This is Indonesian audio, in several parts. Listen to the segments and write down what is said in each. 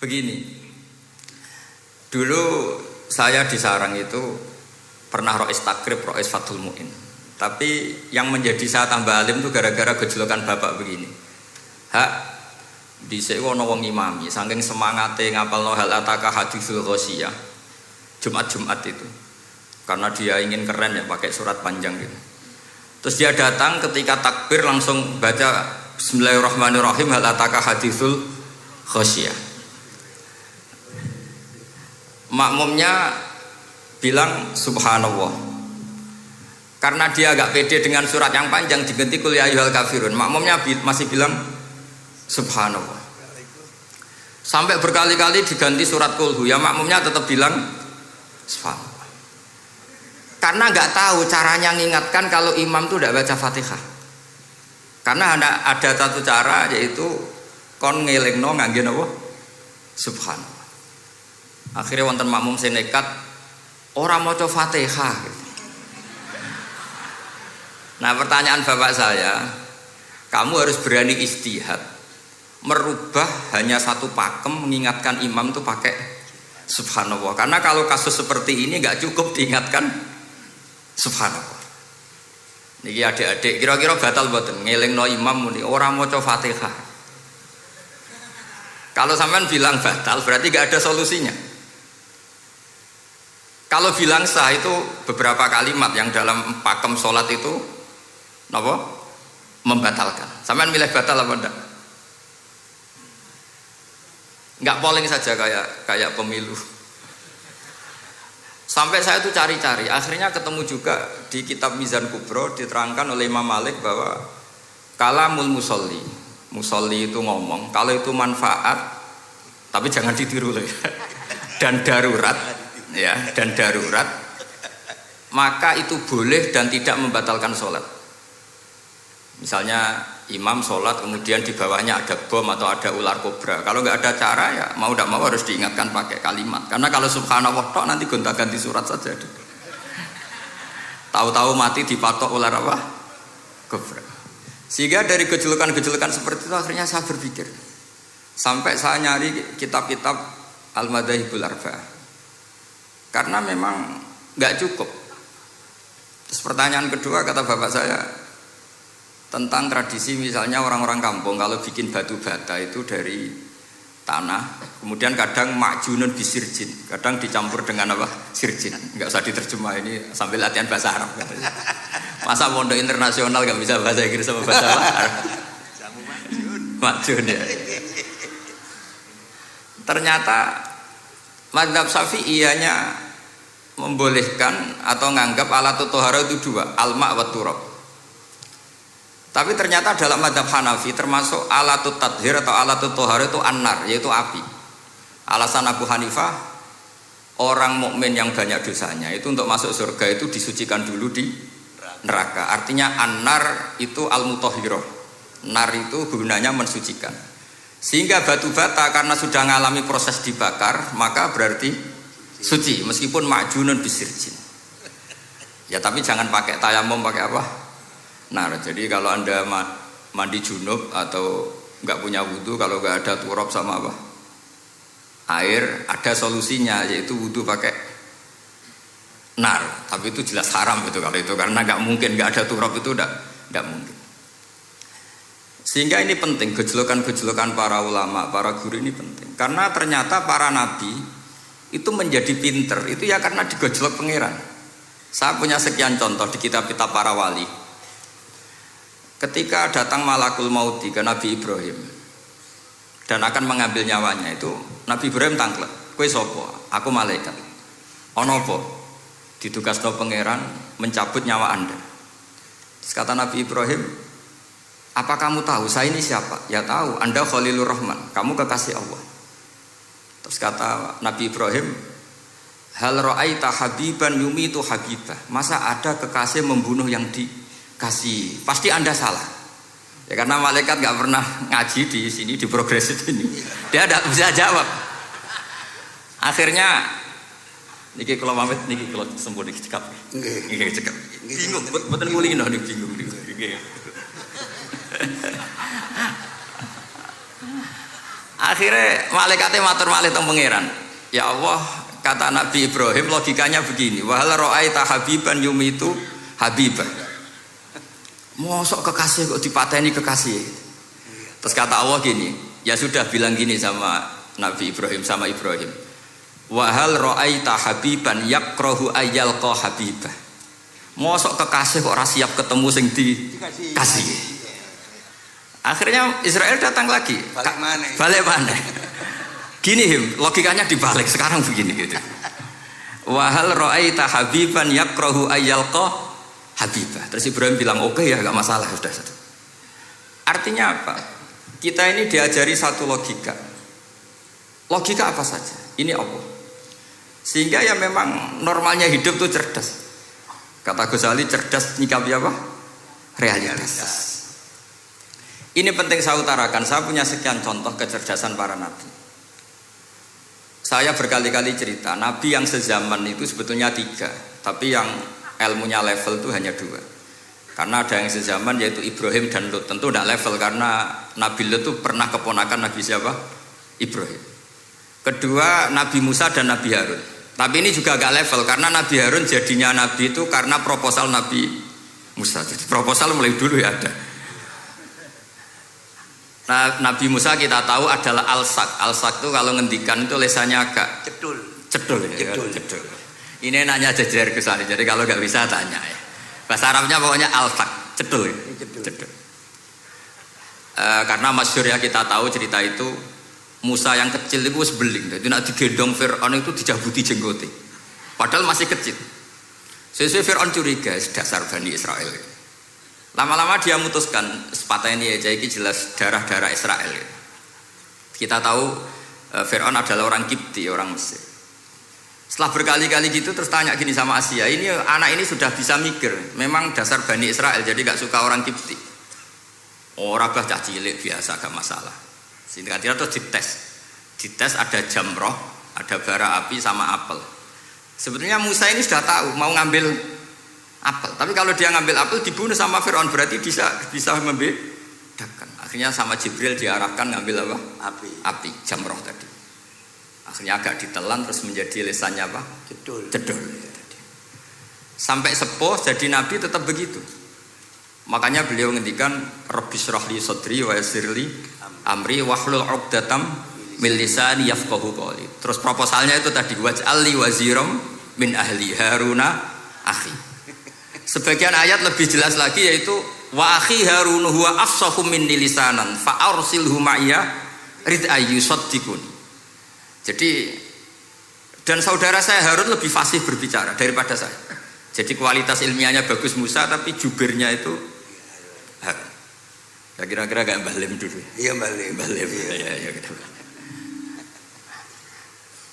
Begini, dulu saya di Sarang itu pernah rois takrib, rois Fathul Mu'in. Tapi yang menjadi saya tambah alim itu gara-gara gejolokan bapak begini. Hak dhisik ana wong imami, saking semangate ngapalno hal ataka haditsul ghasyiyah. Jumat-Jumat itu. Karena dia ingin keren ya pakai surat panjang gitu. Terus dia datang ketika takbir langsung baca Bismillahirrahmanirrahim hal ataka haditsul ghasyiyah. Makmumnya bilang subhanallah. Karena dia agak pede dengan surat yang panjang diganti qul ya ayyuhal kafirun. Makmumnya masih bilang subhanallah. Sampai berkali-kali diganti surat qul ya makmumnya tetap bilang subhanallah. Karena nggak tahu caranya mengingatkan kalau imam itu tidak baca Fatihah. Karena ada satu cara yaitu kon ngelingno ngangge napa? Subhanallah. Akhirnya wonten makmum sing nekat ora maca Fatihah. Nah, pertanyaan bapak saya, kamu harus berani ijtihad. Merubah hanya satu pakem mengingatkan imam itu pakai subhanallah. Karena kalau kasus seperti ini nggak cukup diingatkan subhanallah. Niki adik-adik kira-kira batal mboten ngelingno imam muni ora maca Fatihah. Kalau sampean bilang batal berarti nggak ada solusinya. Kalau bilang sah itu beberapa kalimat yang dalam pakem sholat itu napa? Membatalkan. Sampean milih batal apa enggak? Enggak polling saja kayak pemilu. Sampai saya itu cari-cari, akhirnya ketemu juga di kitab Mizan Kubro diterangkan oleh Imam Malik bahwa kalamul musolli. Musolli itu ngomong, kalau itu manfaat, tapi jangan ditiru ya. Dan darurat, ya, dan darurat, maka itu boleh dan tidak membatalkan sholat. Misalnya imam sholat kemudian di bawahnya ada bom atau ada ular kobra. Kalau nggak ada cara ya mau tidak mau harus diingatkan pakai kalimat. Karena kalau subhanallah tok nanti gonta-ganti surat saja. Tahu-tahu mati dipatok ular apa? Kobra. Sehingga dari gejolokan-gejolokan seperti itu akhirnya saya berpikir. Sampai saya nyari kitab-kitab Al-Madzhabul Arba'ah. Karena memang nggak cukup. Terus pertanyaan kedua kata bapak saya tentang tradisi misalnya orang-orang kampung kalau bikin batu bata itu dari tanah, kemudian kadang makjunun bisirjin, kadang dicampur dengan apa? Sirjin. Nggak usah diterjemah ini sambil latihan bahasa Arab katanya. Masa pondok internasional nggak bisa bahasa Inggris sama bahasa Arab? Makjun ya. Ternyata mazhab Syafi'iyahnya membolehkan atau nganggap alatut tohara itu dua, alma wa turab. Tapi ternyata dalam mazhab Hanafi termasuk alatut tadhir atau alatut tohara itu annar, yaitu api. Alasan Abu Hanifah, orang mukmin yang banyak dosanya itu untuk masuk surga itu disucikan dulu di neraka. Artinya annar itu al-mutahhirah. Nar itu gunanya mensucikan. Sehingga batu bata karena sudah mengalami proses dibakar, maka berarti suci meskipun makjunun bisirjin. Ya tapi jangan pakai tayamum, pakai apa? Nah, jadi kalau Anda mandi junub atau nggak punya wudhu, kalau nggak ada turab sama apa? Air, ada solusinya yaitu wudhu pakai nar. Tapi itu jelas haram itu kalau itu karena nggak mungkin nggak ada turab itu nggak mungkin. Sehingga ini penting, gejolokan-gejolokan para ulama, para guru ini penting. Karena ternyata para nabi itu menjadi pinter, itu ya karena digojlok pangeran. Saya punya sekian contoh di kitab-kitab para wali. Ketika datang malakul mauti ke Nabi Ibrahim dan akan mengambil nyawanya itu, Nabi Ibrahim tangklek, kowe sapa? Aku malaikat. Ono apa? Ditugasno pangeran mencabut nyawa Anda. Terus kata Nabi Ibrahim, apa kamu tahu saya ini siapa? Ya tahu, Anda Khalilur Rahman, kamu kekasih Allah. Terus kata Nabi Ibrahim, hal ra'aita habiban yumitu habibah. Masa ada kekasih membunuh yang dikasih? Pasti Anda salah. Ya karena malaikat nggak pernah ngaji di sini di progresif ini. Dia tidak bisa jawab. Akhirnya niki kalau pamit niki kalau sembuh niki cekap. Niki cekap. Bingung, mboten ngulino niki bingung niki. Akhirnya malaikatnya matur malih teng pangeran. Ya Allah, kata Nabi Ibrahim logikanya begini. Wa hal ra'aita habiban yumitu habibah. Mosok kekasih kok dipateni kekasih. Terus kata Allah gini, ya sudah bilang gini sama Nabi Ibrahim sama Ibrahim. Wa hal ra'aita habiban yakrahu ayyalqa habibah. Mosok kekasih kok ora siap ketemu sing dikasih. Akhirnya Israel datang lagi. Balik mana? Gini logikanya dibalik sekarang begini gitu. Wa hal ra'aita habiban yakrahu ayyalqa habibah. Terus Ibrahim bilang oke ya enggak masalah sudah. Artinya apa? Kita ini diajari satu logika. Logika apa saja? Ini Allah. Sehingga ya memang normalnya hidup tuh cerdas. Kata Ghazali cerdas nyikapi apa? Realitas. Ini penting saya utarakan. Saya punya sekian contoh kecerdasan para nabi. Saya berkali-kali cerita, nabi yang sezaman itu sebetulnya 3, tapi yang ilmunya level itu hanya 2. Karena ada yang sezaman yaitu Ibrahim dan Lut. Tentu tidak level karena Nabi Lut itu pernah keponakan Nabi siapa? Ibrahim. Kedua Nabi Musa dan Nabi Harun. Tapi ini juga agak level karena Nabi Harun jadinya Nabi itu karena proposal Nabi Musa. Jadi proposal mulai dulu ya ada. Nah, Nabi Musa kita tahu adalah al-sak. Al-sak itu kalau ngendikan itu lesannya agak cedul ya. Cedul. Ini nanya jajar ke sana. Jadi kalau nggak bisa tanya ya. Bahasa Arabnya pokoknya al-sak, cedul. Karena masyhur ya kita tahu cerita itu Musa yang kecil itu sebeling. Jadi nak digendong Fir'aun itu dijabuti jenggote. Padahal masih kecil. Sesuai Fir'aun curiga dasar Bani Israel. Lama-lama dia memutuskan sepatah ini aja ini jelas darah-darah Israel. Kita tahu Fir'aun adalah orang Kipti, orang Mesir. Setelah berkali-kali gitu terus tanya gini sama Asia, ini anak ini sudah bisa mikir, memang dasar Bani Israel jadi gak suka orang Kipti. Orang bah cah cilik biasa gak masalah. Sehingga dia terus dites ada jamroh, ada bara api sama apel. Sebetulnya Musa ini sudah tahu mau ngambil apel, tapi kalau dia ngambil apel dibunuh sama Fir'aun berarti bisa membedakan. Akhirnya sama Jibril diarahkan ngambil apa? Api jamroh tadi. Akhirnya agak ditelan terus menjadi lesannya apa? Cedul. Sampai sepuh jadi nabi tetap begitu. Makanya beliau ngendikan Rabbis shrahli sadri wa yassirli amri wahlul 'uqdatam min lisani yafqahu qawli. Terus proposalnya itu tadi waj'alli waziram min ahli Haruna akhi. Sebagian ayat lebih jelas lagi yaitu wa akhi Harun huwa afsahu minni lisanan fa arsilhu ma'iyya rid ayyusaddiqun. Jadi dan saudara saya Harun lebih fasih berbicara daripada saya. Jadi kualitas ilmiahnya bagus Musa tapi jubirnya itu Harun. Ya kira-kira kayak Mbah Lim dulu. Iya Mbah Lim. Ya, gitu.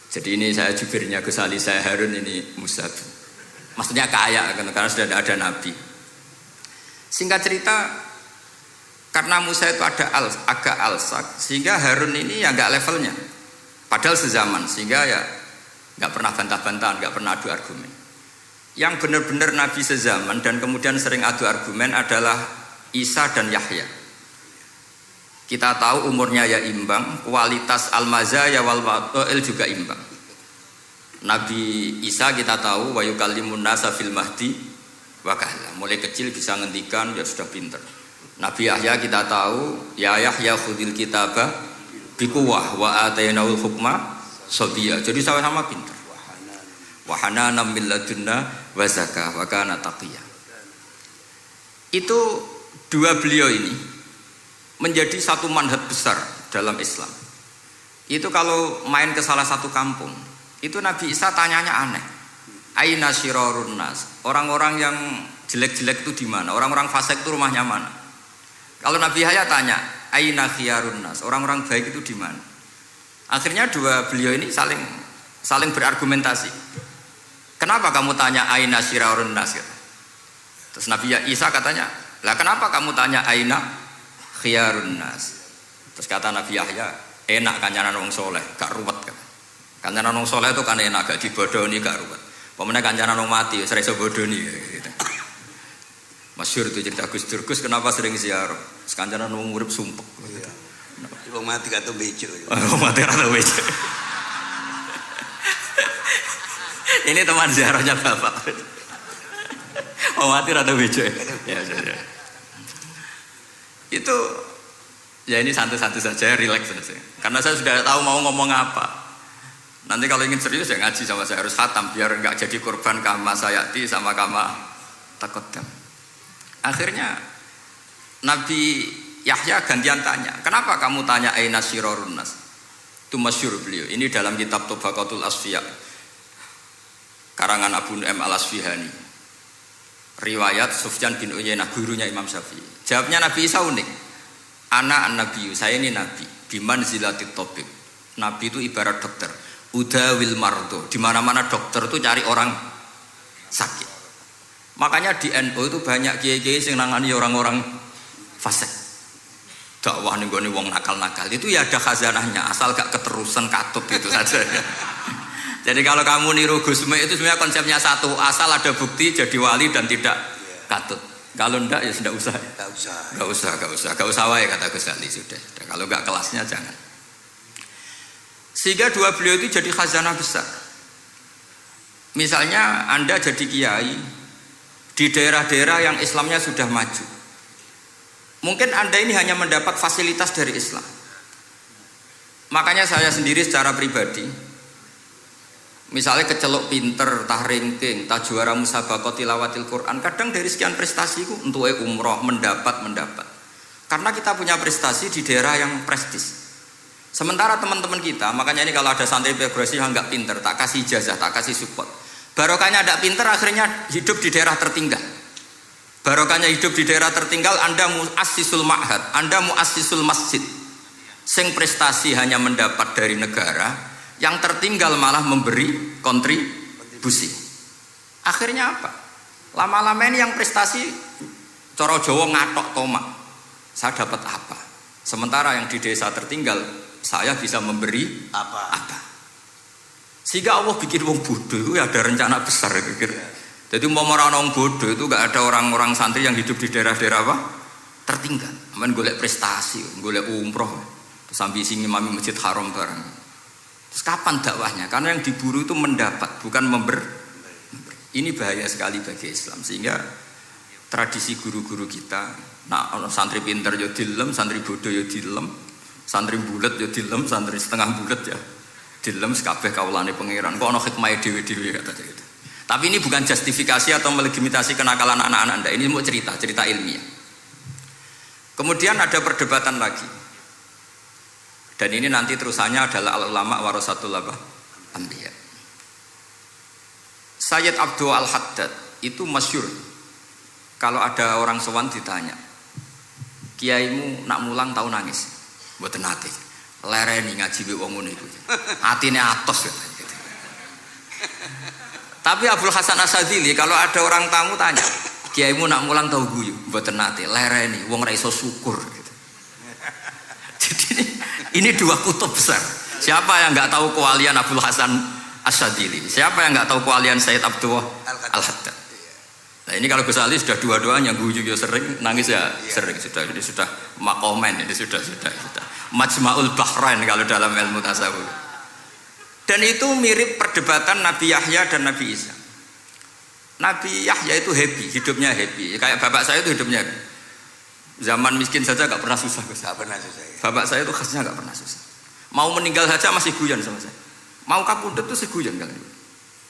Jadi ini saya jubirnya Gus Ali, saya Harun, ini Musa. Maksudnya kaya karena sudah ada nabi. Singkat cerita karena Musa itu agak alsak sehingga Harun ini ya nggak levelnya. Padahal sezaman sehingga ya nggak pernah bantah-bantahan, nggak pernah adu argumen. Yang benar-benar nabi sezaman dan kemudian sering adu argumen adalah Isa dan Yahya. Kita tahu umurnya ya imbang, kualitas al-mazaya wal wa'il juga imbang. Nabi Isa kita tahu wa yukallimun nasa fil mahdi wa kahla. Mulai kecil bisa ngendikan, dia sudah pinter. Nabi Yahya kita tahu ya Yahya khudil kitabah biquwah wa atainaul hukma sabiyya. Jadi sama-sama pinter. Wa hananam min ladunna wa zakah wa kana taqiyya. Itu dua beliau ini menjadi satu manhaj besar dalam Islam. Itu kalau main ke salah satu kampung, itu Nabi Isa tanyanya aneh. Aina syirarun nas? Orang-orang yang jelek-jelek itu di mana? Orang-orang fasik itu rumahnya mana? Kalau Nabi Yahya tanya, aina khiyarun nas? Orang-orang baik itu di mana? Akhirnya dua beliau ini saling berargumentasi. Kenapa kamu tanya aina syirarun nas? Terus Nabi Isa katanya, lah kenapa kamu tanya aina khiyarun nas? Terus kata Nabi Yahya, enak kancanan wong soleh, gak ruwet kan? Kancanan wong soleh itu kan enak, gak dibodoni, gak ruwet. Pemenang kancanan wong mati, sering bodoni. Gitu. Masyhur itu cerita Gus Dur, Gus kenapa sering ziarah? Kancanan wong urip sumpek. Wong mati kata bejo. Wong mati kata bejo. Ini teman ziarahnya Bapak. Wong mati kata bejo. Ya. Itu ya ini santai-santai saja, rileks saja. Karena saya sudah tahu mau ngomong apa. Nanti kalau ingin serius ya ngaji sama saya, harus khatam biar enggak jadi korban kama sayati sama kama takodam. Akhirnya Nabi Yahya gantian tanya, kenapa kamu tanya aina sirarun nas? Itu masyhur beliau. Ini dalam kitab Tabaqatul Asfiya karangan Abu Nu'aim Al-Asfihani. Riwayat Sufyan bin Uyainah, gurunya Imam Syafi'i. Jawabnya Nabi Isa unik. Ana an-nabiyyu, saya ini nabi, biman zilatit tabib. Nabi itu ibarat dokter. Udawil mardo, di mana-mana dokter itu cari orang sakit. Makanya di NU itu banyak kiai-kiai yang nangani orang-orang fasik. Dakwah nih gue wong nakal-nakal itu ya ada khazanahnya, asal gak keterusan katut gitu saja. Jadi kalau kamu niru Gusme itu sebenarnya konsepnya satu, asal ada bukti jadi wali dan tidak katut. Kalau ndak ya sudah usah. Gak usah wae kata Gus Ali sudah. Kalau gak kelasnya jangan. Sehingga dua beliau itu jadi khazanah besar. Misalnya Anda jadi kiai di daerah-daerah yang Islamnya sudah maju. Mungkin Anda ini hanya mendapat fasilitas dari Islam. Makanya saya sendiri secara pribadi, misalnya kecelok pinter, tah ranking, tah juara musabaqah tilawatil Quran, kadang dari sekian prestasiku untuk umroh mendapat. Karena kita punya prestasi di daerah yang prestis. Sementara teman-teman kita, makanya ini kalau ada santri progresif yang nggak pinter, tak kasih ijazah, tak kasih support. Barokahnya tidak pinter, akhirnya hidup di daerah tertinggal. Barokahnya hidup di daerah tertinggal, Anda muassisul ma'had, Anda muassisul masjid. Sing prestasi hanya mendapat dari negara, yang tertinggal malah memberi kontribusi. Akhirnya apa? Lama-lama ini yang prestasi coro Jawa ngatok tomak. Saya dapat apa? Sementara yang di desa tertinggal, saya bisa memberi apa? Sehingga Allah bikin wong bodoh itu ada rencana besar kira-kira. Jadi mau orang bodoh itu gak ada orang-orang santri yang hidup di daerah-daerah apa? Tertinggal. Aman golek prestasi, golek umroh, terus ambisi ngimami Masjid Haram bareng. Terus kapan dakwahnya? Karena yang diburu itu mendapat, bukan Ini bahaya sekali bagi Islam. Sehingga tradisi guru-guru kita, nah santri pinter ya dilem, santri bodoh ya dilem, santri bulet ya dilem, santri setengah bulet ya dilem, sekabeh kaulane pangeran. Kok ana hikmah dhewe-dhewe kata gitu. Tapi ini bukan justifikasi atau melegitimasi kenakalan anak-anak Anda. Ini mau cerita ilmiah. Kemudian ada perdebatan lagi. Dan ini nanti terusannya adalah al-ulama warasatul anbiya. Sayyid Abdul Al-Haddad itu masyhur. Kalau ada orang sowan ditanya, kiaimu nak mulang tau nangis? Mboten nate. Lereni ngaji wong ngono iku. Atine atos gitu. Tapi Abdul Hasan Asyadzili kalau ada orang tamu tanya, kiaimu nak mulang tau guyu? Mboten nate. Lereni wong ra iso syukur gitu. Jadi ini dua kutub besar. Siapa yang enggak tahu kewalian Abdul Hasan Asyadzili? Siapa yang enggak tahu kewalian Sayyid Abdul Al-Haddad? Nah ini kalau Gus Ali sudah dua-duanya, guyu ya sering, nangis ya sering, ini sudah makomen, ini sudah Majma'ul Bahrain kalau dalam ilmu tasawuf. Dan itu mirip perdebatan Nabi Yahya dan Nabi Isa. Nabi Yahya itu happy, hidupnya happy. Kayak bapak saya itu hidupnya zaman miskin saja gak pernah susah. Gak pernah susah. Bapak saya itu khasnya gak pernah susah. Mau meninggal saja masih guyon sama saya. Mau kapundhut itu seguyon kan.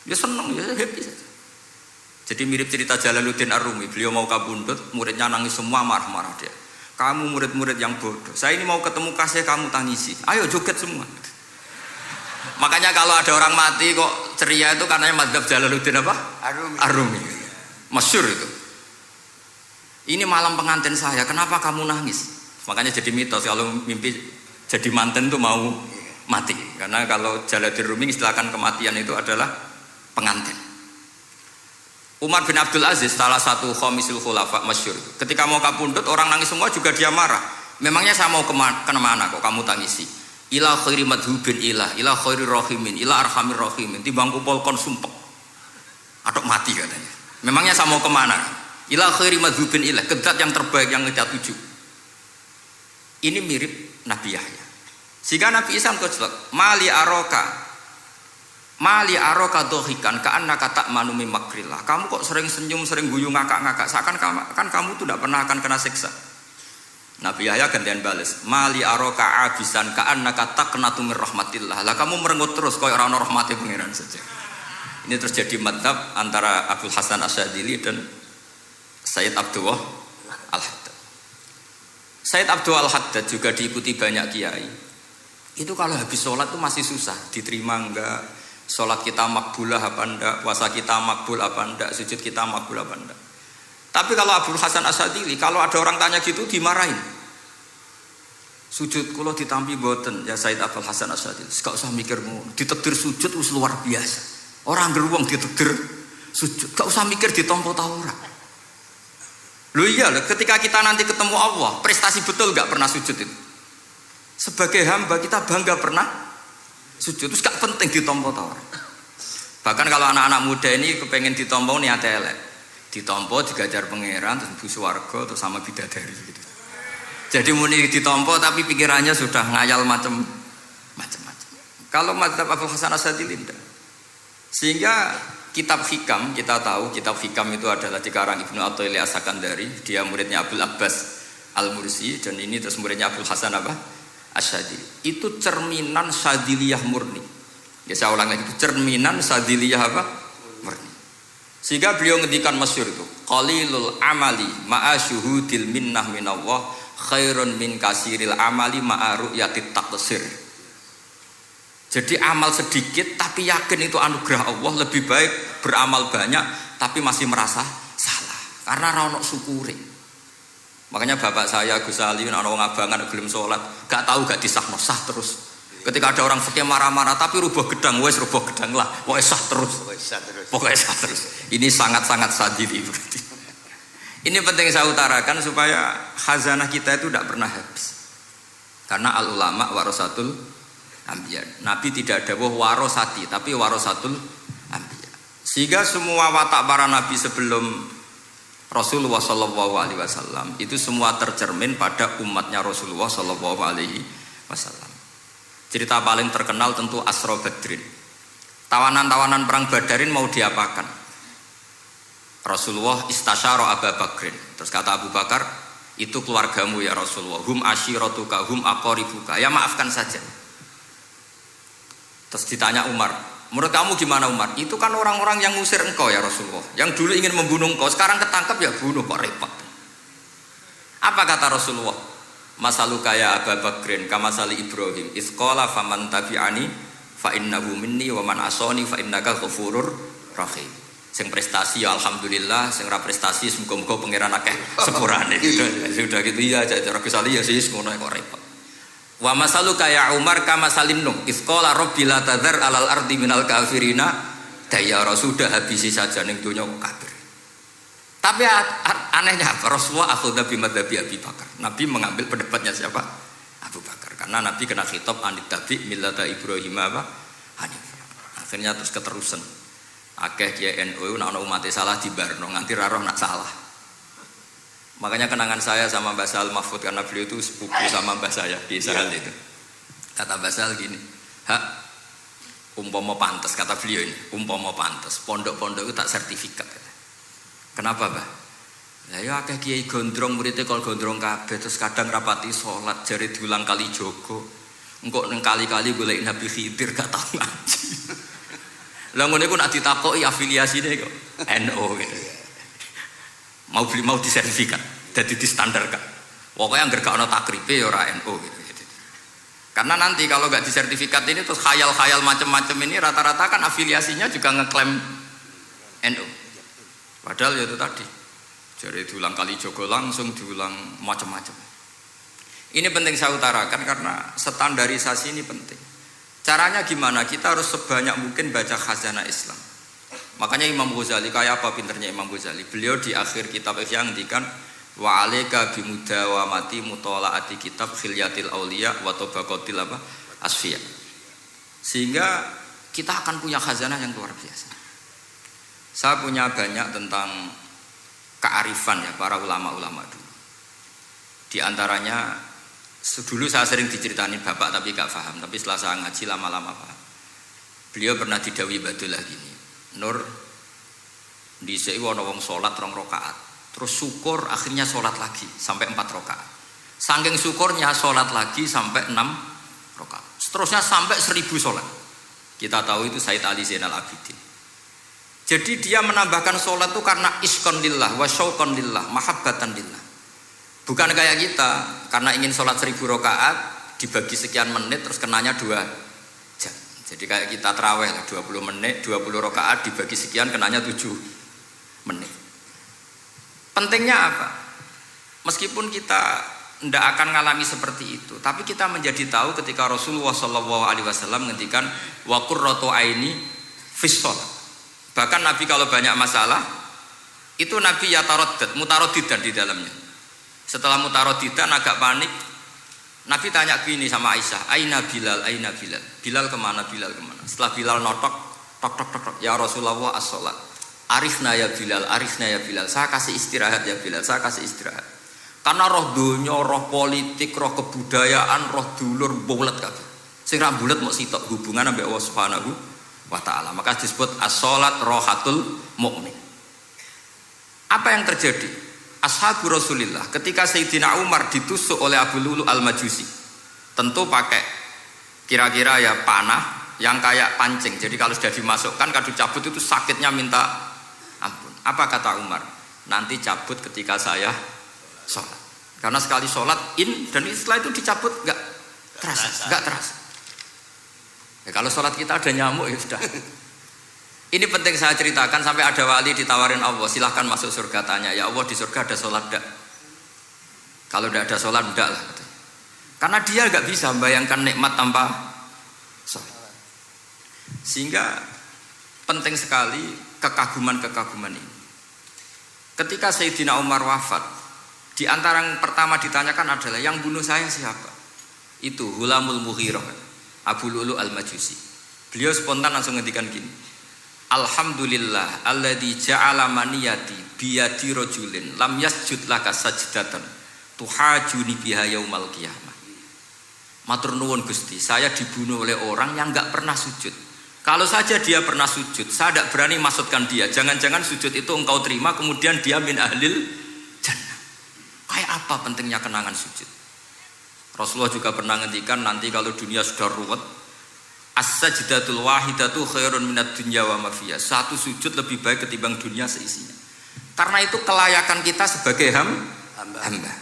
Ya seneng, ya happy saja. Jadi mirip cerita Jalaluddin Ar-Rumi. Beliau mau kapundhut, muridnya nangis semua, marah-marah dia. Kamu murid-murid yang bodoh. Saya ini mau ketemu kasih kamu tangisi. Ayo joget semua. Makanya kalau ada orang mati kok ceria itu karena mazhab Jalaluddin apa? Ar-Rumi. Masyhur itu. Ini malam pengantin saya, kenapa kamu nangis? Makanya jadi mitos kalau mimpi jadi manten itu mau mati. Karena kalau Jalaluddin Rumi istilahkan kematian itu adalah pengantin. Umar bin Abdul Aziz salah satu khomisul khulafa masyhur. Ketika mau kapundhut orang nangis semua juga dia marah. Memangnya saya mau kemana kok kamu tangisi? Ila khairi madhubin ila khairi rahimin ila arhamir rahimin. Timbang kupol kon sumpek. Atok mati katanya. Memangnya saya mau kemana? Ila khairi madhubin ila, ke zat yang terbaik yang kita tuju. Ini mirip Nabi Yahya. Sehingga Nabi Isa koclok, Mali aroka dohikan ka'annaka ta'manu min makrillah. Kamu kok sering senyum, sering guyu, ngakak-ngakak. Seakan kan kamu tuh tidak pernah akan kena siksa. Nabi Yahya gantian bales, Mali aroka abisan ka'annaka taqnatu min rahmatillah. Lah kamu merengut terus koyo ora ono rahmate pangeran saja. Ini terjadi madzhab antara Abdul Hasan Asyadzili dan Sayyid Abdullah Al-Haddad. Sayyid Abdullah Al-Haddad juga diikuti banyak kiai. Itu kalau habis sholat itu masih susah, diterima enggak, sholat kita makbulah apa enggak, puasa kita makbul apa enggak, sujud kita makbul apa enggak. Tapi kalau Abdul Hasan Asyadzili, kalau ada orang tanya gitu dimarahin. Sujud kula ditampi boten ya Sayyid Abdul Hasan Asyadzili. Gak usah mikir ngono, ditakdir sujud wis luar biasa. Orang geruang ditakdir sujud, gak usah mikir ditampa ta ora. Loh iya, ketika kita nanti ketemu Allah, prestasi betul gak pernah sujud itu. Sebagai hamba kita bangga pernah sujud, terus gak penting ditampa ta ora. Bahkan kalau anak-anak muda ini kepengen ditampa niate elek. Ditampa digajar pangeran terus mlebu swarga terus sama bidadari gitu. Jadi muni ditampa tapi pikirannya sudah ngayal macam-macam. Kalau madzhab Abdul Hasan Asyadzili tidak. Sehingga kitab hikam, kita tahu kitab hikam itu adalah dikarang Ibnu Athaillah As-Sakandari, dia muridnya Abdul Abbas Al-Mursi, dan ini terus muridnya Abdul Hasan Asyadzili. Itu cerminan Syadziliyah murni. Ya saya ulang lagi, itu cerminan Syadziliyah murni. Sehingga beliau ngendikan masyhur itu, qalilul amali ma'a syuhudil minnah minallah khairun min kasiril amali ma'a ru'yatit taqsir. Jadi amal sedikit tapi yakin itu anugerah Allah, lebih baik beramal banyak tapi masih merasa salah karena ora ono syukure. Makanya bapak saya Gus Ali ana wong abangan gelem salat, gak tahu gak disahno sah terus. Ketika ada orang fikih marah-marah tapi rubuh gedang, wes rubuh gedang lah, pokoknya sah terus. Pokoknya sah terus. Ini sangat-sangat Syadzili berarti. Ini penting saya utarakan supaya khazanah kita itu tidak pernah habis. Karena al ulama warasatul anbiya. Nabi tidak ada warosati, tapi warasatul anbiya. Sehingga semua watak para nabi sebelum Rasulullah Shallallahu Alaihi Wasallam itu semua tercermin pada umatnya Rasulullah Shallallahu Alaihi Wasallam. Cerita paling terkenal tentu Asra Badrin. Tawanan-tawanan perang Badarin mau diapakan? Rasulullah istasyara Abu Bakrin. Terus kata Abu Bakar, itu keluargamu ya Rasulullah. Hum ashiratuka, hum aqaribuka. Ya maafkan saja. Terus ditanya Umar, menurut kamu gimana Umar? Itu kan orang-orang yang ngusir engkau ya Rasulullah. Yang dulu ingin membunuh engkau, sekarang ketangkep ya bunuh, kok repot. Apa kata Rasulullah? Masaluka ya Abu Bakrin kama sali Ibrahim isqala faman tabi'ani fa innahu minni wa man asani fa innaka ghafurur rahim. Sing prestasi ya alhamdulillah, sing ora prestasi semoga-moga pangeran akeh sepurane. Sudah gitu ya cara kesali ya sis ngono kok repot. Wa masaluka ya Umar kama salin nuh isqala rabbi la tadzar alal ardi minal kafirina dayara. Sudah habisi saja ning donya kafir. Tapi anehnya apa? Rasulullah akhudha bimadhabi Abi Bakar. Nabi mengambil pendapatnya siapa? Abu Bakar. Karena Nabi kena khitab anitabi millata Ibrahim hanifah. Akhirnya terus keterusan. Akeh kiai NU nek ana umat salah dibarno nganti ra roh nak salah. Makanya kenangan saya sama Mbah Sal Mahfud karena beliau itu sepupu sama Mbah saya di Israel itu. Kata Mbah Sal gini, "Hak umpama pantes," kata beliau ini, "umpama pantes, pondok-pondok itu tak sertifikat." Kenapa, Mbah? Lah ya akeh kiai gondrong muridnya kalau gondrong kabeh terus kadang rapati sholat jari diulang kali jogo. Engkok neng kali-kali golek Nabi Khidir gak tau ngaji. Lah ngono iku nak ditakoki afiliasine kok NU gitu. Mau disertifikat, jadi distandarkan. Pokoknya anggar gak ono takribe ya ora NU gitu. Karena nanti kalau gak disertifikat ini terus khayal-khayal macam-macam ini rata-rata kan afiliasinya juga ngeklaim NU. Padahal ya itu tadi, jadi diulang kali jogo langsung diulang macam-macam. Ini penting saya utarakan karena standarisasi ini penting. Caranya gimana? Kita harus sebanyak mungkin baca khazanah Islam. Makanya Imam Ghazali, kayak apa pinternya Imam Ghazali? Beliau di akhir kitab yang ngendikan wa alaika bimudawamati mutalaati kitab khilyatil auliya wa tabaqatil asfiya. Sehingga kita akan punya khazanah yang luar biasa. Saya punya banyak tentang kearifan ya para ulama-ulama dulu. Di antaranya Dulu saya sering diceritain bapak tapi gak paham. Tapi setelah saya ngaji lama-lama paham. Beliau pernah didhawuhi Badullah gini, Nur, dhisik ana wong salat 2 rakaat. Terus syukur akhirnya salat lagi sampai 4 rakaat. Saking syukurnya salat lagi sampai 6 rakaat. Seterusnya sampai 1000 salat. Kita tahu itu Said Ali Zainal Abidin. Jadi dia menambahkan salat itu karena iskon lillah wa syauqan lillah, mahabbatan lillah. Bukan kayak kita karena ingin salat 1000 rakaat dibagi sekian menit terus kenanya 2 jam. Jadi kayak kita tarawih 20 menit, 20 rakaat dibagi sekian kenanya 7 menit. Pentingnya apa? Meskipun kita tidak akan mengalami seperti itu, tapi kita menjadi tahu ketika Rasulullah SAW menghentikan wa qurratu aini fis shalah. Bahkan Nabi kalau banyak masalah itu Nabi yataraddad, mutaraddidan di dalamnya. Setelah mutaraddidan agak panik, Nabi tanya gini sama Aisyah, aina Bilal, aina Bilal. Bilal kemana, Bilal kemana? Setelah Bilal notok, tok tok tok tok, ya Rasulullah as-sholat. Arifna ya Bilal, arifna ya Bilal. Saya kasih istirahat ya Bilal, saya kasih istirahat. Karena roh dunya, roh politik, roh kebudayaan, roh dulur bulet kabeh. Sing ra bulet mok sitok hubungan ambek Allah Subhanahu wa taala. Maka disebut as-sholat rohatul mukmin. Apa yang terjadi? Ashabu Rasulillah ketika Sayyidina Umar ditusuk oleh Abu Lulu al-Majusi, tentu pakai kira-kira ya panah yang kayak pancing. Jadi kalau sudah dimasukkan kadu cabut itu sakitnya minta ampun. Apa kata Umar? Nanti cabut ketika saya sholat. Karena sekali sholat dan setelah itu dicabut nggak terasa. Ya, kalau sholat kita ada nyamuk ya sudah. Ini penting saya ceritakan sampai ada wali ditawarin Allah, silahkan masuk surga, tanya, ya Allah di surga ada sholat enggak? Kalau tidak ada sholat enggak lah. Karena dia nggak bisa membayangkan nikmat tanpa sholat. Sehingga penting sekali kekaguman-kekaguman ini. Ketika Sayyidina Umar wafat, di antara yang pertama ditanyakan adalah yang bunuh saya siapa? Itu Hulamul Mughirah, Abu Lulu al-Majusi. Beliau spontan langsung ngendikan gini, Alhamdulillah alladzi ja'ala maniyati biyadi rajulin lam yasjud laka sajdatan tuhajuni biha yaumal qiyamah. Matur nuwun Gusti, saya dibunuh oleh orang yang enggak pernah sujud. Kalau saja dia pernah sujud, saya tidak berani maksudkan dia. Jangan-jangan sujud itu engkau terima kemudian dia min ahlil jannah. Kayak apa pentingnya kenangan sujud? Rasulullah juga pernah ngendikan nanti kalau dunia sudah ruwet, as-sajdatul wahidatu khairun minad dunya wa ma fiha. Satu sujud lebih baik ketimbang dunia seisinya. Karena itu kelayakan kita sebagai hamba.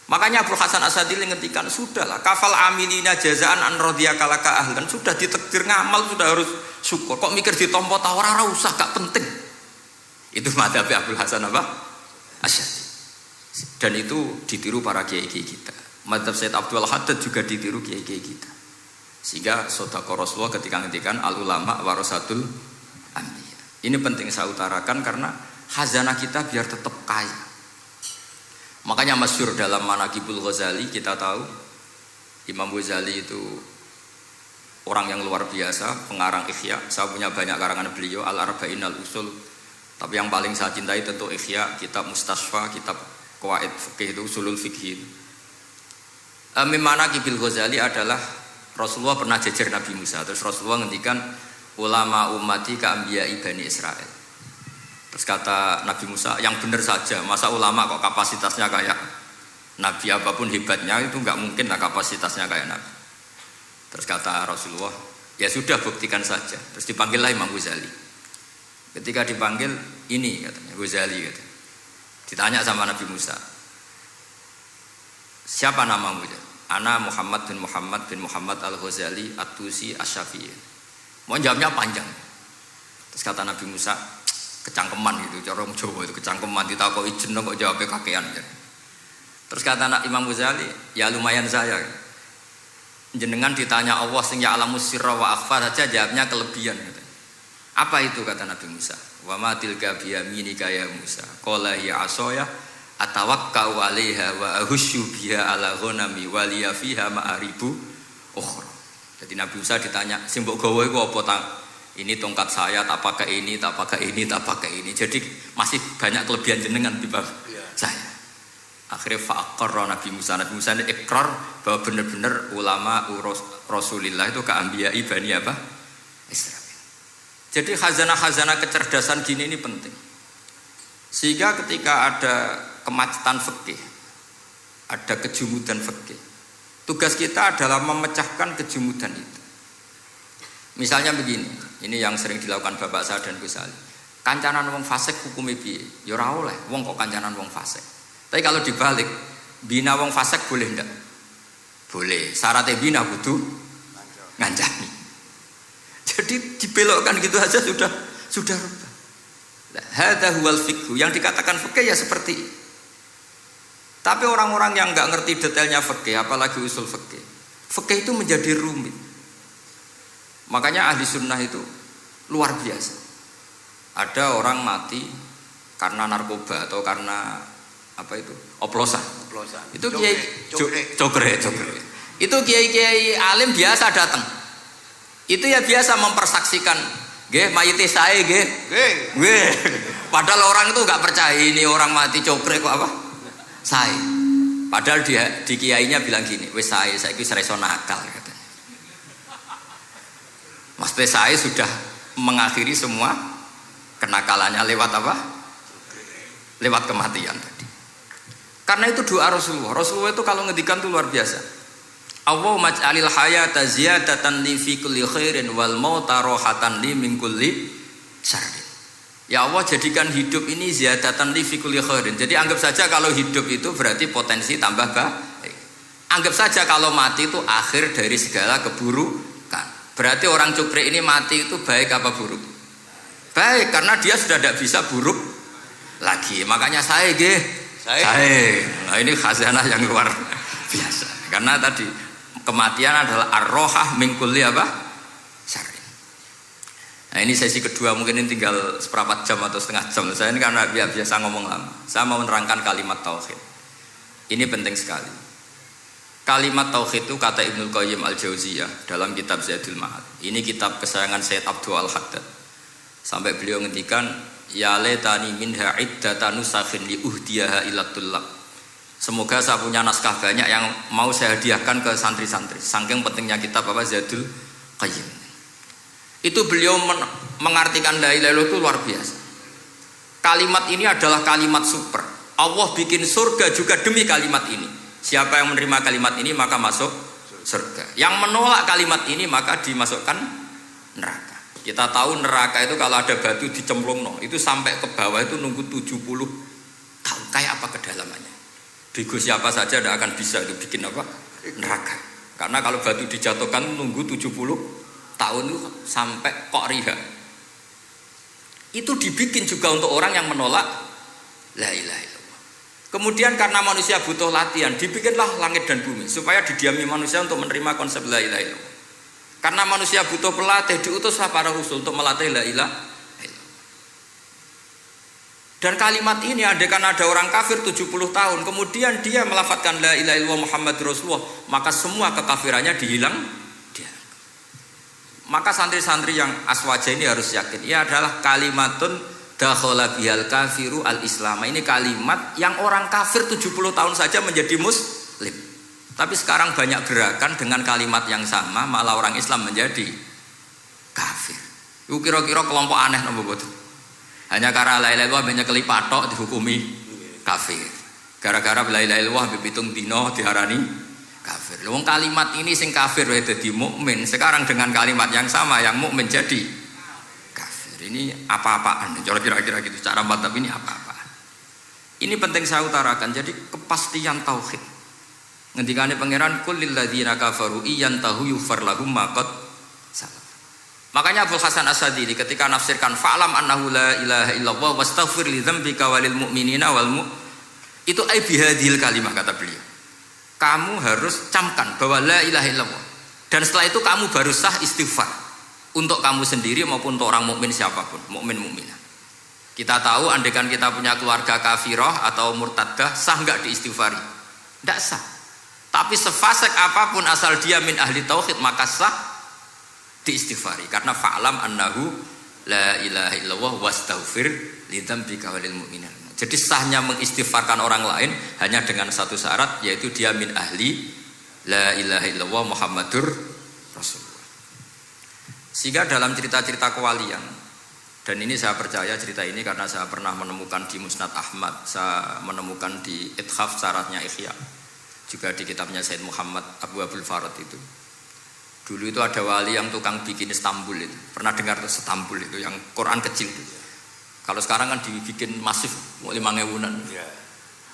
Makanya Abu Hasan Asadili ngendikan, sudahlah kafal amilina jazaan an radiyaka laka ahlan. Sudah ditakdir ngamal sudah harus syukur. Kok mikir ditompo ta ora usah, gak penting. Itu madzhab Abu Hasan apa? Asy'ari. Dan itu ditiru para kiai-kiai kita. Madzhab Said Abdul Haddad juga ditiru kiai-kiai kita. Sehingga sedekah Rasulullah ketika ngendikan al ulama warasatul anbiya. Ini penting saya utarakan karena khazanah kita biar tetap kaya. Makanya masyhur dalam Manaqibul Ghazali kita tahu Imam Ghazali itu orang yang luar biasa, pengarang Ihya. Saya punya banyak karangan beliau, Al-Arba'in Al-Usul. Tapi yang paling saya cintai tentu Ihya, kitab Mustasfa, kitab Qawaid Fiqih itu Usulul Fiqih. Manaqibul Ghazali adalah Rasulullah pernah jejer Nabi Musa. Terus Rasulullah ngendikan ulama ummati ka'ambiya'i Bani Israel. Terus kata Nabi Musa, yang benar saja, masa ulama kok kapasitasnya kayak Nabi, apapun hebatnya itu nggak mungkin lah kapasitasnya kayak Nabi. Terus kata Rasulullah, ya sudah buktikan saja. Terus dipanggillah Imam Ghazali. Ketika dipanggil, ini katanya Ghazali katanya. Ditanya sama Nabi Musa, siapa namamu? Ana Muhammad bin Muhammad al-Ghazali at-Tusi asy-Syafi'i. Mau jawabnya panjang. Terus kata Nabi Musa, kecangkeman gitu, cara Jawa itu kecangkeman, ditakoki jeneng kok jawabnya kakean ya. Terus kata Imam Ghazali, ya lumayan saya. Jenengan ditanya Allah sing ya'lamus sirra wa akhfa saja jawabnya kelebihan gitu. Apa itu kata Nabi Musa? Wa ma tilka bi yaminika ya Musa. Qala ya asaya atawakkau 'alaiha wa ahusyu biha 'ala ghanami wa liya fiha ma'aribu ukhra. Jadi Nabi Musa ditanya, "Sing mbok gawe iku apa ta?" Ini tongkat saya, tak pakai ini, tak pakai ini, tak pakai ini. Jadi masih banyak kelebihan jenengan di bawah saya. Akhirnya fa'aqarra Nabi Musa ini ikrar bahwa benar-benar ulama Rasulillah itu keambiyai Bani apa? Israel. Jadi khazanah-khazanah kecerdasan gini ini penting. Sehingga ketika ada kemacetan fikih, ada kejumudan fikih, tugas kita adalah memecahkan kejumudan itu. Misalnya begini, ini yang sering dilakukan Bapak saya dan Gus Ali. Kancanan wong fasik hukumnya piye? Ya ora oleh, wong kok kancanan wong fasik. Tapi kalau dibalik, bina wong fasik boleh ndak? Boleh. Syaratnya bina kudu ngancani. Jadi dibelokkan gitu aja sudah rubah. Hadza huwal fiqh. Yang dikatakan fikih ya seperti itu. Tapi orang-orang yang enggak ngerti detailnya fikih, apalagi usul fikih, fikih itu menjadi rumit. Makanya ahli sunnah itu luar biasa. Ada orang mati karena narkoba atau karena apa itu? Oplosan. Itu kiai cokre. Itu kiai alim biasa datang. Itu ya biasa mempersaksikan, nggih mayite sae nggih. Nggih. Padahal orang itu enggak percaya ini orang mati cokre kok apa? Sae. Padahal dia di kiainya bilang gini, wis sae saiki wis reso nakal katanya. Mas sae sudah mengakhiri semua kenakalannya lewat apa? Lewat kematian tadi. Karena itu doa Rasulullah. Rasulullah itu kalau ngedikan itu luar biasa. Allahumma ij'alil hayata ziyadatan li fi kulli khairin wal mauta rohatan li min kulli syarrin. Ya Allah, jadikan hidup ini ziyadatan li fi kulli khairin. Jadi anggap saja kalau hidup itu berarti potensi tambah baik. Anggap saja kalau mati itu akhir dari segala keburukan. Berarti orang cukre ini mati itu baik apa buruk? Baik, karena dia sudah tidak bisa buruk lagi. Makanya saya nah ini khazanah yang luar biasa. Karena tadi kematian adalah ar-rohah min kulli apa? Syarrin. Nah ini sesi kedua, mungkin ini tinggal seperempat jam atau setengah jam. Saya ini karena biasa ngomong lama. Saya mau menerangkan kalimat tauhid. Ini penting sekali. Kalimat tauhid itu kata Ibnul Qayyim Al-Jauziyah dalam kitab Zadul Ma'ad. Ini kitab kesayangan Sayyid Abdul Al-Haddad. Sampai beliau ngendikan, ya laitani minha iddatan nusakhin li uhdiyaha ila tullab. Semoga saya punya naskah banyak yang mau saya hadiahkan ke santri-santri. Saking pentingnya kitab apa Zadul Qayyim. Itu beliau mengartikan la ilaha illallah itu luar biasa. Kalimat ini adalah kalimat super. Allah bikin surga juga demi kalimat ini. Siapa yang menerima kalimat ini maka masuk surga. Yang menolak kalimat ini maka dimasukkan neraka. Kita tahu neraka itu kalau ada batu dicemplung itu sampai ke bawah itu nunggu 70 tahun. Kayak apa kedalamannya? Bego siapa saja tidak akan bisa itu bikin apa? Neraka. Karena kalau batu dijatuhkan nunggu 70 tahun itu sampai kok riha. Itu dibikin juga untuk orang yang menolak la ilaha illallah. Kemudian karena manusia butuh latihan, dibikinlah langit dan bumi supaya didiami manusia untuk menerima konsep la ilaha illallah. Karena manusia butuh pelatih, diutuslah para rasul untuk melatih la ilaha illallah. Dan kalimat ini andaikan ada orang kafir 70 tahun, kemudian dia melafadzkan la ilaha illallah Muhammad Rasulullah, maka semua kekafirannya dihilang. Maka santri-santri yang aswaja ini harus yakin, ia adalah kalimatun dakhala bihal kafiru al-islam. Ini kalimat yang orang kafir 70 tahun saja menjadi muslim. Tapi sekarang banyak gerakan dengan kalimat yang sama malah orang Islam menjadi kafir. Itu kira-kira kelompok aneh nomor boten. Hanya karena la ilaha illallah banyak kelipatok dihukumi kafir. Gara-gara la ilaha illallah bipitung dino diharani kafir. Wong kalimat ini sing kafir wae dadi mukmin. Sekarang dengan kalimat yang sama yang mukmin jadi kafir. Ini apa-apaan? Kira-kira gitu cara mantap ini apa-apaan. Ini penting saya utarakan. Jadi kepastian tauhid. Ngendikane pangeran kul lil ladzina kafaru iyantahu yufar lahum ma qad salaf. Makanya Abdul Hasan As-Sadili ketika nafsirkan fa'lam annahu la ilaha illallah wastaghfir li dzambika walil mu'minina wal itu ai bihadhil kalimah kata beliau. Kamu harus camkan bahwa la ilaha illallah. Dan setelah itu kamu baru sah istighfar untuk kamu sendiri maupun untuk orang mukmin siapapun, mukmin-mukminah. Kita tahu andaikan kita punya keluarga kafirah atau murtadah sah enggak diistighfari? Enggak sah. Tapi sefasik apapun asal dia min ahli tauhid maka sah diistighfari karena fa'lam annahu la ilaha illallah wastaghfir li dzambika walil mu'minin. Jadi sahnya mengistighfarkan orang lain hanya dengan satu syarat, yaitu dia min ahli la ilaha illallah Muhammadur Rasulullah. Sehingga dalam cerita-cerita kewalian, dan ini saya percaya cerita ini karena saya pernah menemukan di Musnad Ahmad, saya menemukan di Ithaf syaratnya Ihya, juga di kitabnya Said Muhammad Abu Abdul Farad itu. Dulu itu ada wali yang tukang bikin Istanbul itu. Pernah dengar Istanbul itu yang Quran kecil itu. Kalau sekarang kan dibikin masif, mau 5.000-an.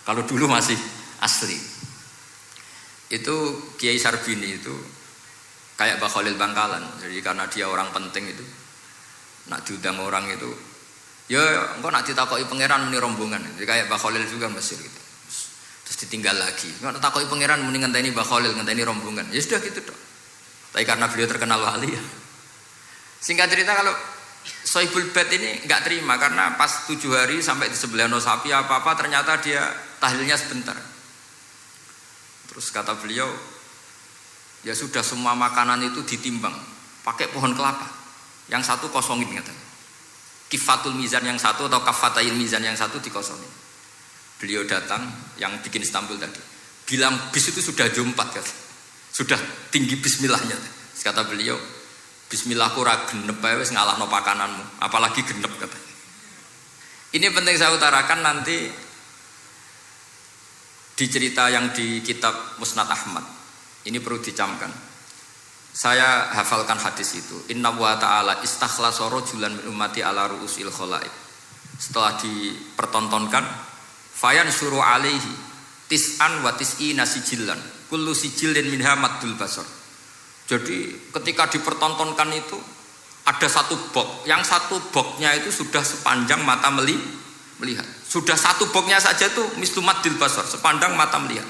Kalau dulu masih asli. Itu Kiai Sarbini itu kayak Mbah Khalil Bangkalan. Jadi karena dia orang penting itu, nak diundang orang itu, ya engkau nak ditakoki pangeran muni rombongan. Jadi kayak Mbah Khalil juga Mesir gitu. Terus ditinggal lagi. Engkau ditakoki pangeran muni ngenteni Mbah Khalil, ngenteni rombongan. Ya sudah gitu dong. Tapi karena beliau terkenal wali ya. Singkat cerita kalau Sohibul Bait ini enggak terima karena pas 7 hari sampai di sebelah no sapi apa-apa ternyata dia tahlilnya sebentar. Terus kata beliau, ya sudah semua makanan itu ditimbang pakai pohon kelapa. Yang satu kosongin katanya. Kifatul mizan yang satu atau kafatail mizan yang satu dikosongin. Beliau datang yang bikin Istanbul tadi. Bilang bis itu sudah jam 4 kata. Sudah tinggi bismillahnya. Terus kata beliau, bismillahku ra genep ae wis ngalahno pakananmu, apalagi genep katanya. Ini penting saya utarakan nanti di cerita yang di kitab Musnad Ahmad. Ini perlu dicamkan. Saya hafalkan hadis itu. Inna wa ta'ala istakhlasa rajulan min ummati ala ru'usil khalaik. Setelah dipertontonkan, fayan syuru alaihi tis'an wa tis'ina sijillan. Kullu sijillin minha maddul basar. Jadi ketika dipertontonkan itu ada satu box, yang satu boxnya itu sudah sepanjang mata melihat. Sudah satu boxnya saja tuh mislumat dil basar, sepandang mata melihat.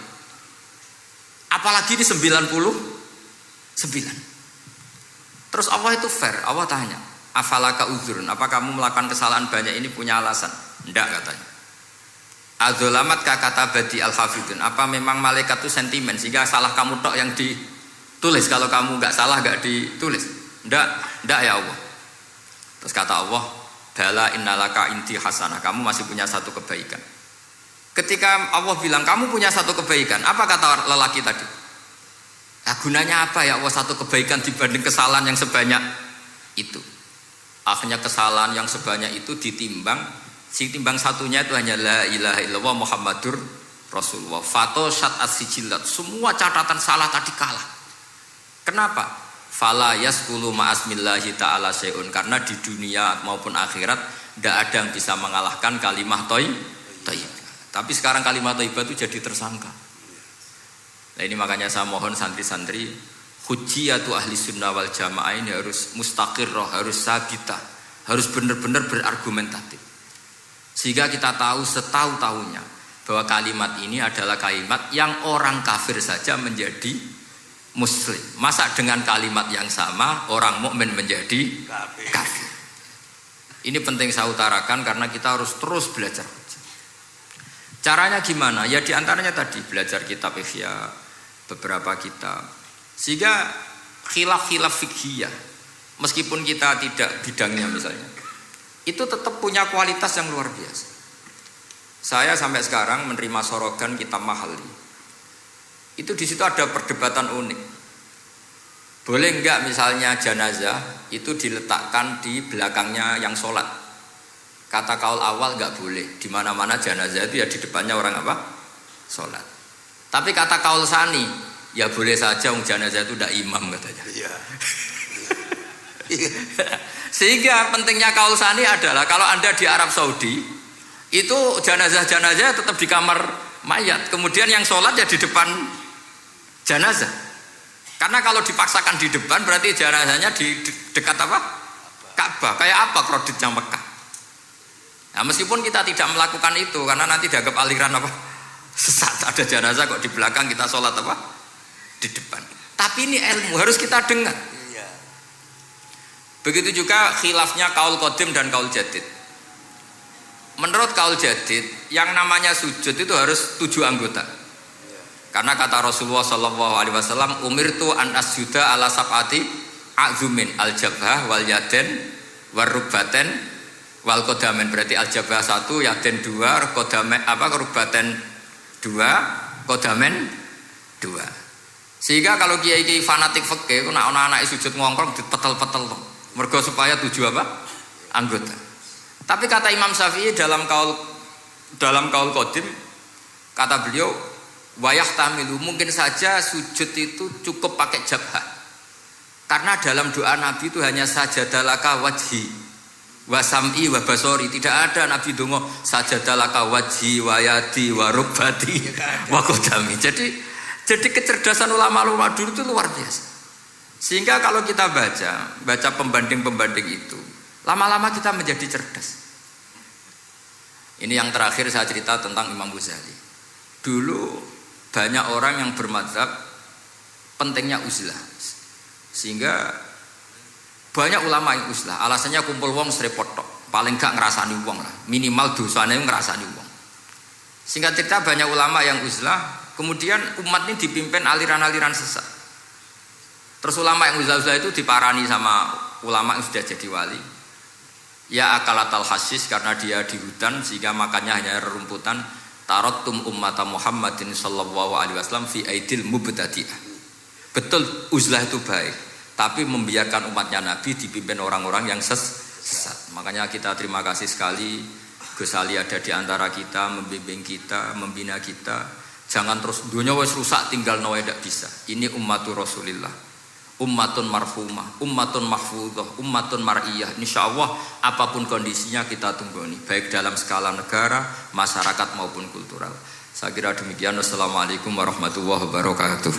Apalagi ini 99. Terus Allah itu fair, Allah tanya, afalaka uzrun, apa kamu melakukan kesalahan banyak ini punya alasan? Enggak katanya. Adzolamat kata badi al-hafidun, apa memang malaikat itu sentimen sehingga salah kamu tok yang ditulis, kalau kamu enggak salah enggak ditulis? Enggak ya Allah. Terus kata Allah, bala innalaka inti hasanah, kamu masih punya satu kebaikan. Ketika Allah bilang kamu punya satu kebaikan, apa kata lelaki tadi? Nah, gunanya apa ya Allah satu kebaikan dibanding kesalahan yang sebanyak itu? Akhirnya kesalahan yang sebanyak itu ditimbang, si timbang satunya itu hanya la ilaha illallah Muhammadur Rasulullah. Fato syat as-sijilat, semua catatan salah tadi kalah. Kenapa? Fala yaskulu ma'asmillahi ta'ala syai'un, karena di dunia maupun akhirat tidak ada yang bisa mengalahkan kalimah thayyibah. Tapi sekarang kalimah thayyibah itu jadi tersangka. Nah ini makanya saya mohon santri-santri, hujjiyatu ahli sunnah wal jamaah ini harus mustaqirrah, harus sabitah, harus benar-benar berargumentatif. Sehingga kita tahu setahu-tahunya bahwa kalimat ini adalah kalimat yang orang kafir saja menjadi muslim. Masa dengan kalimat yang sama orang mukmin menjadi kafir. Ini penting saya utarakan karena kita harus terus belajar. Caranya gimana? Ya diantaranya tadi belajar kitab Ihya, beberapa kitab. Sehingga khilaf-khilaf fikhiyah, meskipun kita tidak bidangnya misalnya, itu tetap punya kualitas yang luar biasa. Saya sampai sekarang menerima sorogan kitab Mahalli. Itu di situ ada perdebatan unik. Boleh enggak misalnya jenazah itu diletakkan di belakangnya yang sholat? Kata kaul awal enggak boleh. Di mana-mana jenazah itu ya di depannya orang apa? Sholat. Tapi kata kaul sani, ya boleh saja jenazah itu enggak imam katanya. Iya. Sehingga pentingnya kaul sani adalah kalau Anda di Arab Saudi itu jenazah-jenazah tetap di kamar mayat, kemudian yang sholat ya di depan jenazah. Karena kalau dipaksakan di depan berarti jenazahnya di dekat apa? Ka'bah. Kayak apa kreditnya Mekah. Nah, meskipun kita tidak melakukan itu karena nanti dianggap aliran apa? Sesat. Ada jenazah kok di belakang kita sholat apa? Di depan. Tapi ini ilmu harus kita dengar. Begitu juga khilafnya kaul qadim dan kaul jadid. Menurut kaul jadid, yang namanya sujud itu harus 7 anggota. Karena kata Rasulullah SAW, umirtu an asjuda ala sab'ati azumin al-jabhah wal yaden war rukbaten Wal kodamen berarti aljabah 1, yaden 2, kodamen rubaten 2, kodamen 2. Sehingga kalau kiai fanatik fikih, nak anak sujud ngongkrong dipetel-petel, mergo supaya 7 anggota. Tapi kata Imam Syafi'i dalam kaul qadim, kata beliau, wayah tamilu, mungkin saja sujud itu cukup pakai jabhah. Karena dalam doa Nabi itu hanya sajadalaka wajhi wa sam'i wa basori, tidak ada Nabi dongo sajadalaka wajhi wa yadi wa rubbati wa qadami. Jadi kecerdasan ulama-ulama dulu itu luar biasa. Sehingga kalau kita baca pembanding-pembanding itu, lama-lama kita menjadi cerdas. Ini yang terakhir saya cerita tentang Imam Ghazali. Dulu banyak orang yang bermadzhab pentingnya uzlah. Sehingga banyak ulama yang uzlah, alasannya kumpul wong serepot tok, paling gak ngerasani wong lah, minimal dosanya ngerasani wong. Singkat cerita banyak ulama yang uzlah, kemudian umat ini dipimpin aliran-aliran sesat. Terus ulama yang uzlah itu diparani sama ulama yang sudah jadi wali. Ya akalatal hasis, karena dia di hutan sehingga makannya hanya rerumputan. Tarattum ummata Muhammadin sallallahu alaihi wasallam fi aidil mubtadi'ah. Betul uzlah itu baik, tapi membiarkan umatnya Nabi dipimpin orang-orang yang sesat. Makanya kita terima kasih sekali Gus Ali ada di antara kita, membimbing kita, membina kita. Jangan terus dunia wis rusak tinggal nawa tidak bisa. Ini ummatur Rasulillah, ummatun marhumah, ummatun mahfudhah, ummatun mar'iyah. Insyaallah apapun kondisinya kita tunggoni, baik dalam skala negara, masyarakat maupun kultural. Saya kira demikian. Wassalamualaikum warahmatullahi wabarakatuh.